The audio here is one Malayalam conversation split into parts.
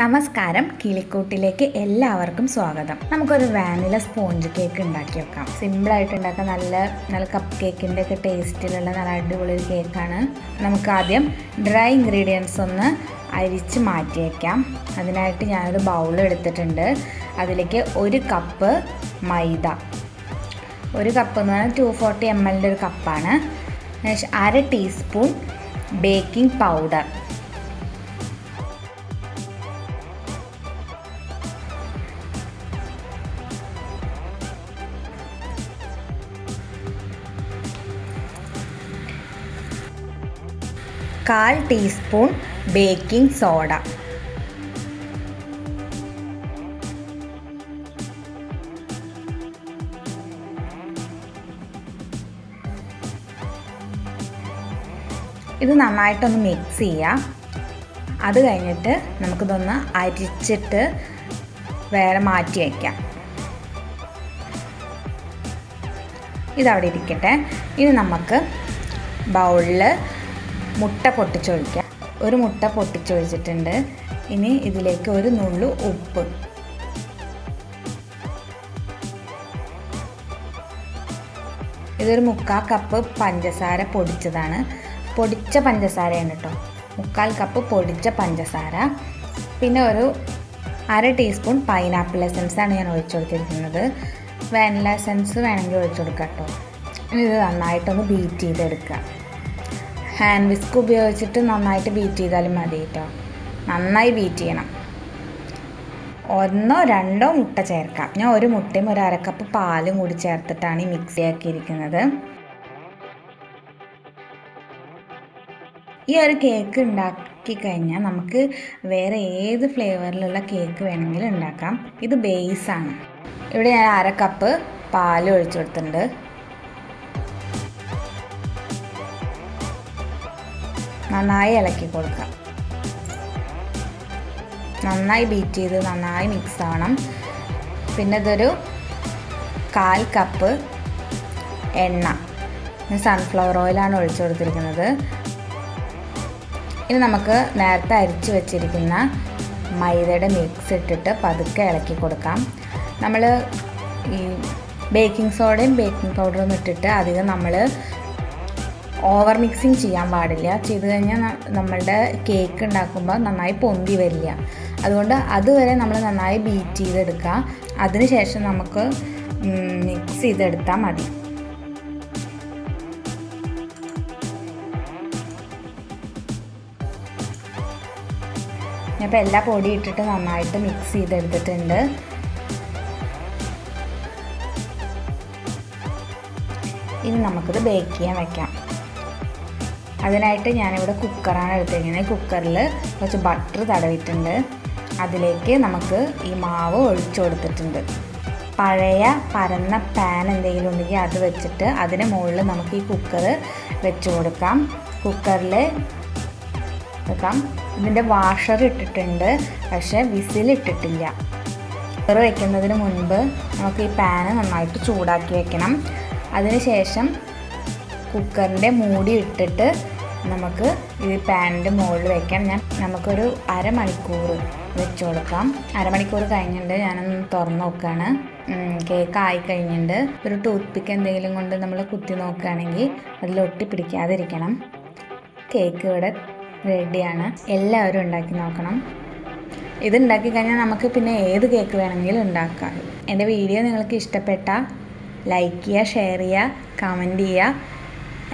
നമസ്കാരം, കിളിക്കൂട്ടിലേക്ക് എല്ലാവർക്കും സ്വാഗതം. നമുക്കൊരു വാനില സ്പോഞ്ച് കേക്ക് ഉണ്ടാക്കി വെക്കാം. സിമ്പിളായിട്ട് ഉണ്ടാക്കാൻ നല്ല കപ്പ് കേക്കിൻ്റെ ഒക്കെ ടേസ്റ്റിലുള്ള നല്ല അടിപൊളി ഒരു കേക്കാണ്. നമുക്ക് ആദ്യം ഡ്രൈ ഇൻഗ്രീഡിയൻസ് ഒന്ന് അരിച്ച് മാറ്റി വയ്ക്കാം. അതിനായിട്ട് ഞാനൊരു ബൗൾ എടുത്തിട്ടുണ്ട്. അതിലേക്ക് 1 കപ്പ് മൈദ, 1 കപ്പ് എന്ന് പറഞ്ഞാൽ 240 ml ഒരു കപ്പാണ്. 1/2 teaspoon baking powder, 1/4 teaspoon baking soda, ഇത് നന്നായിട്ടൊന്ന് മിക്സ് ചെയ്യാം. അത് കഴിഞ്ഞിട്ട് നമുക്കിതൊന്ന് അരിച്ചിട്ട് വേറെ മാറ്റി വയ്ക്കാം. ഇതവിടെ ഇരിക്കട്ടെ. ഇനി നമുക്ക് ബൗളിൽ മുട്ട പൊട്ടിച്ചൊഴിക്കാം. 1 മുട്ട പൊട്ടിച്ചൊഴിച്ചിട്ടുണ്ട്. ഇനി ഇതിലേക്ക് 1 നുള്ളു ഉപ്പ്, ഇതൊരു 1/4 കപ്പ് പഞ്ചസാര പൊടിച്ചതാണ്. പൊടിച്ച പഞ്ചസാരയാണ് കേട്ടോ, 1/4 കപ്പ് പൊടിച്ച പഞ്ചസാര. പിന്നെ 1/2 ടീസ്പൂൺ പൈനാപ്പിൾ എസൻസാണ് ഞാൻ ഒഴിച്ചു കൊടുത്തിരിക്കുന്നത്. വാനില എസൻസ് വേണമെങ്കിൽ ഒഴിച്ചു കൊടുക്കാം കേട്ടോ. ഇനി ഇത് നന്നായിട്ടൊന്ന് ബീറ്റ് ചെയ്തെടുക്കുക. ഹാൻഡ് വിസ്ക് ഉപയോഗിച്ചിട്ട് നന്നായിട്ട് ബീറ്റ് ചെയ്താലും മതി കേട്ടോ. നന്നായി ബീറ്റ് ചെയ്യണം. 1 2 മുട്ട ചേർക്കാം. ഞാൻ 1 മുട്ടയും 1/2 കപ്പ് പാലും കൂടി ചേർത്തിട്ടാണ് ഈ മിക്സി ആക്കിയിരിക്കുന്നത്. ഈ ഒരു കേക്ക് ഉണ്ടാക്കി കഴിഞ്ഞാൽ നമുക്ക് വേറെ ഏത് ഫ്ലേവറിലുള്ള കേക്ക് വേണമെങ്കിലും ഉണ്ടാക്കാം. ഇത് ബേസാണ്. ഇവിടെ ഞാൻ 1/2 കപ്പ് പാൽ ഒഴിച്ചു കൊടുത്തിട്ടുണ്ട്. നന്നായി ഇളക്കി കൊടുക്കാം. നന്നായി ബീറ്റ് ചെയ്ത് നന്നായി മിക്സ് ആവണം. പിന്നെ ഇതൊരു 1/4 കപ്പ് എണ്ണ, സൺഫ്ലവർ ഓയിലാണ് ഒഴിച്ചു കൊടുത്തിരിക്കുന്നത്. ഇനി നമുക്ക് നേരത്തെ അരിച്ച് വെച്ചിരിക്കുന്ന മൈദയുടെ മിക്സ് ഇട്ടിട്ട് പതുക്കെ ഇളക്കി കൊടുക്കാം. നമ്മൾ ഈ ബേക്കിംഗ് സോഡയും ബേക്കിംഗ് പൗഡറും ഇട്ടിട്ട് അധികം നമ്മൾ ഓവർ മിക്സിങ് ചെയ്യാൻ പാടില്ല. ചെയ്ത് കഴിഞ്ഞാൽ നമ്മളുടെ കേക്ക് ഉണ്ടാക്കുമ്പോൾ നന്നായി പൊന്തി വരില്ല. അതുകൊണ്ട് അതുവരെ നമ്മൾ നന്നായി ബീറ്റ് ചെയ്തെടുക്കുക. അതിനുശേഷം നമുക്ക് മിക്സ് ചെയ്തെടുത്താൽ മതി. ഞാനിപ്പോൾ എല്ലാ പൊടി ഇട്ടിട്ട് നന്നായിട്ട് മിക്സ് ചെയ്തെടുത്തിട്ടുണ്ട്. ഇനി നമുക്കിത് ബേക്ക് ചെയ്യാൻ വയ്ക്കാം. അതിനായിട്ട് ഞാനിവിടെ കുക്കറാണ് എടുത്തിരിക്കുന്നത്. കുക്കറിൽ കുറച്ച് ബട്ടർ തടവിയിട്ടുണ്ട്. അതിലേക്ക് നമുക്ക് ഈ മാവ് ഒഴിച്ചു കൊടുത്തിട്ടുണ്ട്. പഴയ പരന്ന പാൻ എന്തെങ്കിലും ഉണ്ടെങ്കിൽ അത് വെച്ചിട്ട് അതിന് മുകളിൽ നമുക്ക് ഈ കുക്കർ വെച്ച് കൊടുക്കാം. കുക്കറിൽ വെക്കാം. ഇതിൻ്റെ വാഷർ ഇട്ടിട്ടുണ്ട്, പക്ഷേ വിസിലിട്ടിട്ടില്ല. കുക്കർ വയ്ക്കുന്നതിന് മുൻപ് നമുക്ക് ഈ പാന് നന്നായിട്ട് ചൂടാക്കി വെക്കണം. അതിനുശേഷം കുക്കറിൻ്റെ മൂടി ഇട്ടിട്ട് നമുക്ക് ഈ പാനിൻ്റെ മുകളിൽ വയ്ക്കാം. നമുക്കൊരു 1/2 മണിക്കൂർ വെച്ച് കൊടുക്കാം. 1/2 മണിക്കൂർ കഴിഞ്ഞിട്ടുണ്ട്. ഞാനൊന്ന് തുറന്ന് നോക്കുകയാണ്. കേക്ക് ആയി കഴിഞ്ഞിട്ടുണ്ട്. ഒരു ടൂത്ത് പിക്ക് എന്തെങ്കിലും കൊണ്ട് നമ്മൾ കുത്തി നോക്കുകയാണെങ്കിൽ അതിൽ ഒട്ടി പിടിക്കാതിരിക്കണം. കേക്ക് ഇവിടെ റെഡിയാണ്. എല്ലാവരും ഉണ്ടാക്കി നോക്കണം. ഇത് ഉണ്ടാക്കി കഴിഞ്ഞാൽ നമുക്ക് പിന്നെ ഏത് കേക്ക് വേണമെങ്കിലും ഉണ്ടാക്കാം. എൻ്റെ വീഡിയോ നിങ്ങൾക്ക് ഇഷ്ടപ്പെട്ടാൽ ലൈക്ക് ചെയ്യുക, ഷെയർ ചെയ്യുക, കമൻറ്റ് ചെയ്യുക.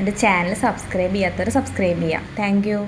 എൻ്റെ ചാനൽ സബ്സ്ക്രൈബ് ചെയ്യാത്തവർ സബ്സ്ക്രൈബ് ചെയ്യുക. Thank you.